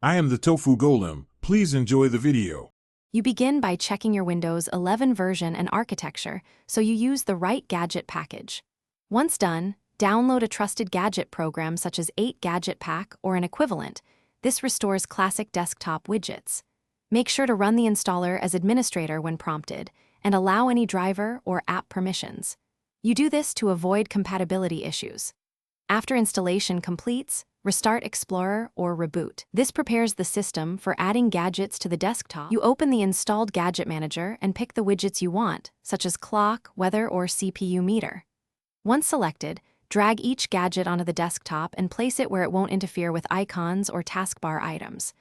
I am the Tofu Golem. Please enjoy the video. You begin by checking your Windows 11 version and architecture so you use the right gadget package. Once done, download a trusted gadget program such as 8 Gadget Pack or an equivalent. This restores classic desktop widgets. Make sure to run the installer as administrator when prompted and allow any driver or app permissions. You do this to avoid compatibility issues. After installation completes, restart Explorer or reboot. This prepares the system for adding gadgets to the desktop. You open the installed Gadget Manager and pick the widgets you want, such as clock, weather, or CPU meter. Once selected, drag each gadget onto the desktop and place it where it won't interfere with icons or taskbar items.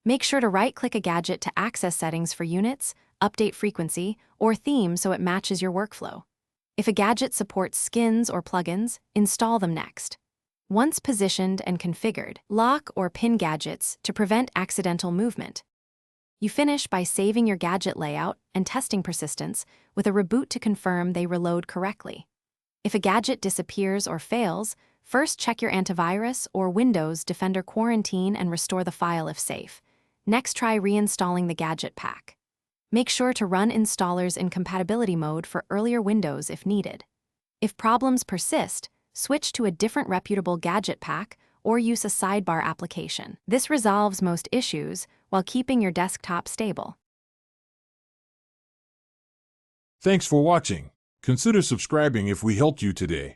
Make sure to right-click a gadget to access settings for units, update frequency, or theme so it matches your workflow. If a gadget supports skins or plugins, install them next. Once positioned and configured, lock or pin gadgets to prevent accidental movement. You finish by saving your gadget layout and testing persistence with a reboot to confirm they reload correctly. If a gadget disappears or fails, first check your antivirus or Windows Defender quarantine and restore the file if safe. Next, try reinstalling the gadget pack. Make sure to run installers in compatibility mode for earlier Windows if needed. If problems persist, switch to a different reputable gadget pack or use a sidebar application. This resolves most issues while keeping your desktop stable. Thanks for watching. Consider subscribing if we helped you today.